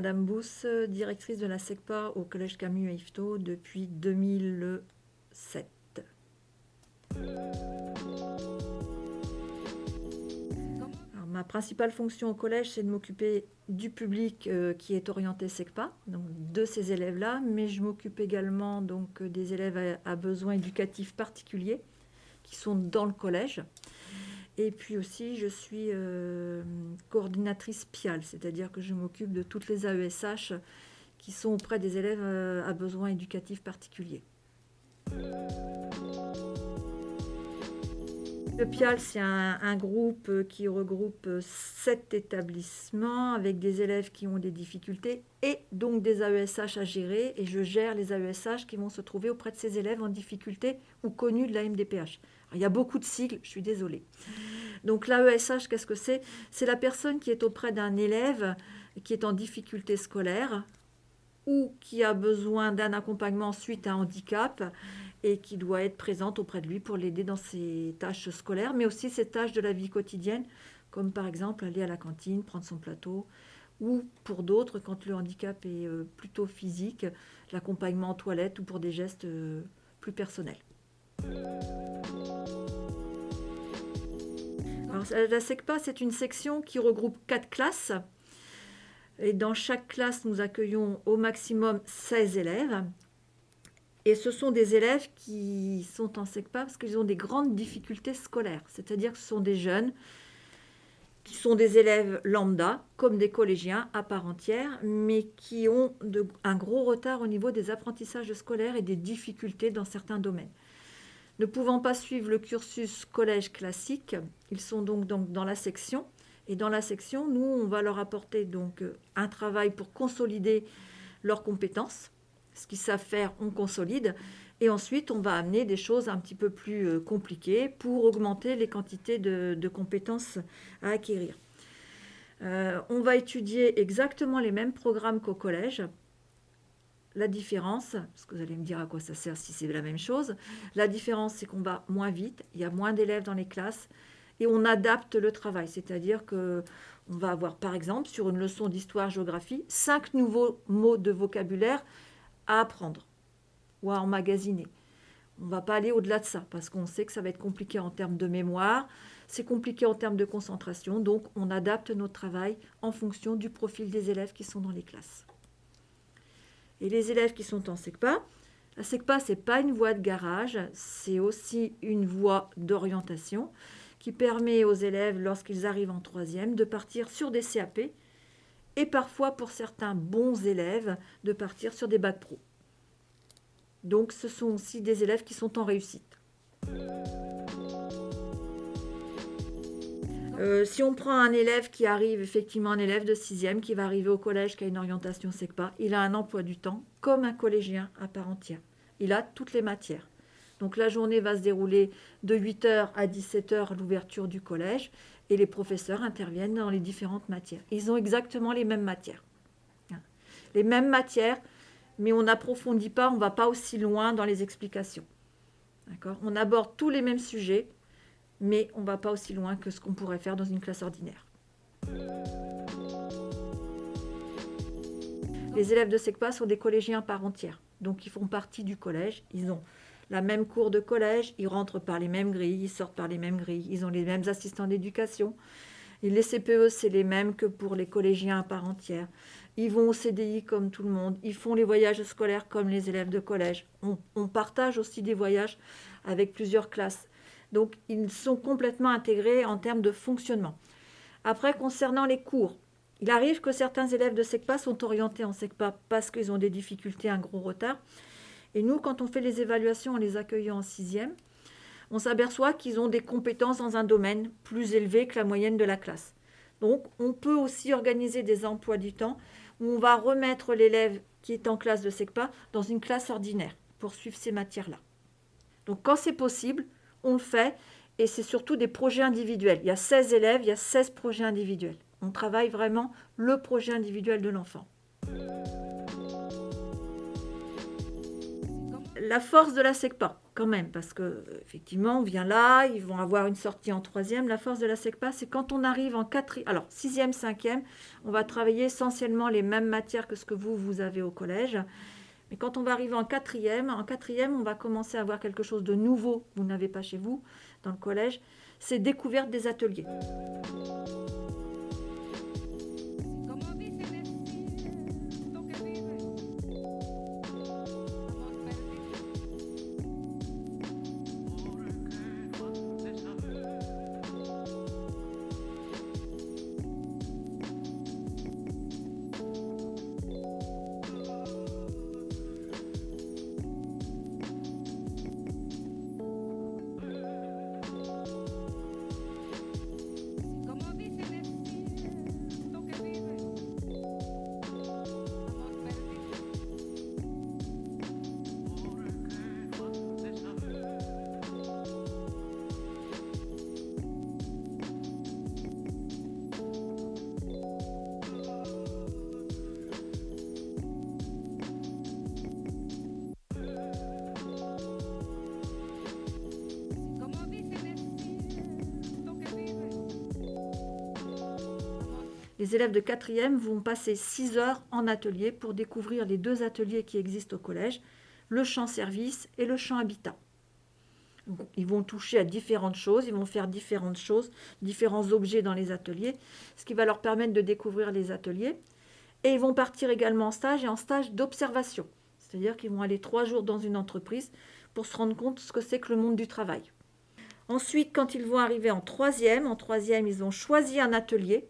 Madame Bousse, directrice de la SECPA au Collège Camus à Yvetot depuis 2007. Alors, ma principale fonction au collège, c'est de m'occuper du public qui est orienté SECPA, donc de ces élèves-là, mais je m'occupe également donc, des élèves à besoins éducatifs particuliers qui sont dans le collège. Et puis aussi, je suis coordinatrice PIAL, c'est-à-dire que je m'occupe de toutes les AESH qui sont auprès des élèves à besoins éducatifs particuliers. Le PIAL, c'est un groupe qui regroupe 7 établissements avec des élèves qui ont des difficultés et donc des AESH à gérer. Et je gère les AESH qui vont se trouver auprès de ces élèves en difficulté ou connus de la MDPH. Alors, il y a beaucoup de sigles, je suis désolée. Donc l'AESH, qu'est-ce que c'est ? C'est la personne qui est auprès d'un élève qui est en difficulté scolaire ou qui a besoin d'un accompagnement suite à un handicap et qui doit être présente auprès de lui pour l'aider dans ses tâches scolaires, mais aussi ses tâches de la vie quotidienne, comme par exemple aller à la cantine, prendre son plateau, ou pour d'autres, quand le handicap est plutôt physique, l'accompagnement en toilette ou pour des gestes plus personnels. Alors, la SECPA, c'est une section qui regroupe 4 classes. Et dans chaque classe, nous accueillons au maximum 16 élèves. Et ce sont des élèves qui sont en SECPA parce qu'ils ont des grandes difficultés scolaires. C'est-à-dire que ce sont des jeunes qui sont des élèves lambda, comme des collégiens à part entière, mais qui ont un gros retard au niveau des apprentissages scolaires et des difficultés dans certains domaines. Ne pouvant pas suivre le cursus collège classique, ils sont donc dans la section. Et dans la section, nous, on va leur apporter donc un travail pour consolider leurs compétences. Ce qu'ils savent faire, on consolide. Et ensuite, on va amener des choses un petit peu plus compliquées pour augmenter les quantités de compétences à acquérir. On va étudier exactement les mêmes programmes qu'au collège. La différence, parce que vous allez me dire à quoi ça sert si c'est la même chose, la différence, c'est qu'on va moins vite, il y a moins d'élèves dans les classes et on adapte le travail. C'est-à-dire qu'on va avoir, par exemple, sur une leçon d'histoire-géographie, 5 nouveaux mots de vocabulaire à apprendre ou à emmagasiner. On ne va pas aller au-delà de ça parce qu'on sait que ça va être compliqué en termes de mémoire, c'est compliqué en termes de concentration, donc on adapte notre travail en fonction du profil des élèves qui sont dans les classes. Et les élèves qui sont en SECPA, la SECPA, ce n'est pas une voie de garage, c'est aussi une voie d'orientation qui permet aux élèves, lorsqu'ils arrivent en troisième, de partir sur des CAP et parfois, pour certains bons élèves, de partir sur des bacs pro. Donc, ce sont aussi des élèves qui sont en réussite. Si on prend un élève qui arrive, effectivement un élève de 6e qui va arriver au collège, qui a une orientation SECPA, il a un emploi du temps comme un collégien à part entière. Il a toutes les matières. Donc la journée va se dérouler de 8h à 17h à l'ouverture du collège et les professeurs interviennent dans les différentes matières. Ils ont exactement les mêmes matières. Les mêmes matières, mais on n'approfondit pas, on ne va pas aussi loin dans les explications. D'accord ? On aborde tous les mêmes sujets, mais on ne va pas aussi loin que ce qu'on pourrait faire dans une classe ordinaire. Les élèves de SECPA sont des collégiens à part entière, donc ils font partie du collège, ils ont la même cour de collège, ils rentrent par les mêmes grilles, ils sortent par les mêmes grilles, ils ont les mêmes assistants d'éducation. Et les CPE, c'est les mêmes que pour les collégiens à part entière. Ils vont au CDI comme tout le monde, ils font les voyages scolaires comme les élèves de collège. On partage aussi des voyages avec plusieurs classes. Donc, ils sont complètement intégrés en termes de fonctionnement. Après, concernant les cours, il arrive que certains élèves de SECPA sont orientés en SECPA parce qu'ils ont des difficultés, un gros retard. Et nous, quand on fait les évaluations en les accueillant en 6e, on s'aperçoit qu'ils ont des compétences dans un domaine plus élevé que la moyenne de la classe. Donc, on peut aussi organiser des emplois du temps où on va remettre l'élève qui est en classe de SECPA dans une classe ordinaire pour suivre ces matières-là. Donc, quand c'est possible, on le fait, et c'est surtout des projets individuels. Il y a 16 élèves, il y a 16 projets individuels. On travaille vraiment le projet individuel de l'enfant. la force de la SECPA, quand même, parce que effectivement, on vient là, ils vont avoir une sortie en troisième. La force de la SECPA, c'est quand on arrive en quatrième, alors sixième, cinquième, on va travailler essentiellement les mêmes matières que ce que vous avez au collège. Mais quand on va arriver en quatrième, on va commencer à avoir quelque chose de nouveau que vous n'avez pas chez vous, dans le collège, c'est découverte des ateliers. Les élèves de quatrième vont passer 6 heures en atelier pour découvrir les 2 ateliers qui existent au collège, le champ service et le champ habitat. Donc, ils vont toucher à différentes choses, ils vont faire différentes choses, différents objets dans les ateliers, ce qui va leur permettre de découvrir les ateliers. Et ils vont partir également en stage et en stage d'observation. C'est-à-dire qu'ils vont aller 3 jours dans une entreprise pour se rendre compte de ce que c'est que le monde du travail. Ensuite, quand ils vont arriver en troisième, ils ont choisi un atelier.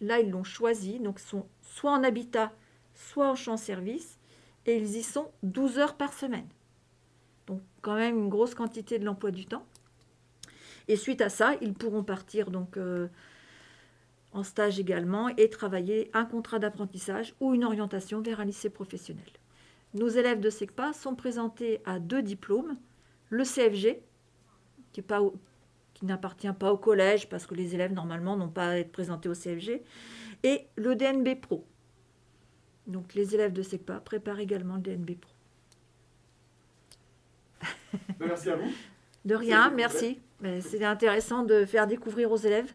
Là, ils l'ont choisi, donc ils sont soit en habitat, soit en champ-service, et ils y sont 12 heures par semaine. Donc, quand même une grosse quantité de l'emploi du temps. Et suite à ça, ils pourront partir donc en stage également et travailler un contrat d'apprentissage ou une orientation vers un lycée professionnel. Nos élèves de SECPA sont présentés à 2 diplômes, le CFG, qui n'appartient pas au collège parce que les élèves normalement n'ont pas à être présentés au CFG, et le DNB Pro. Donc les élèves de SECPA préparent également le DNB Pro. Merci à vous. De rien, merci. C'est intéressant de faire découvrir aux élèves.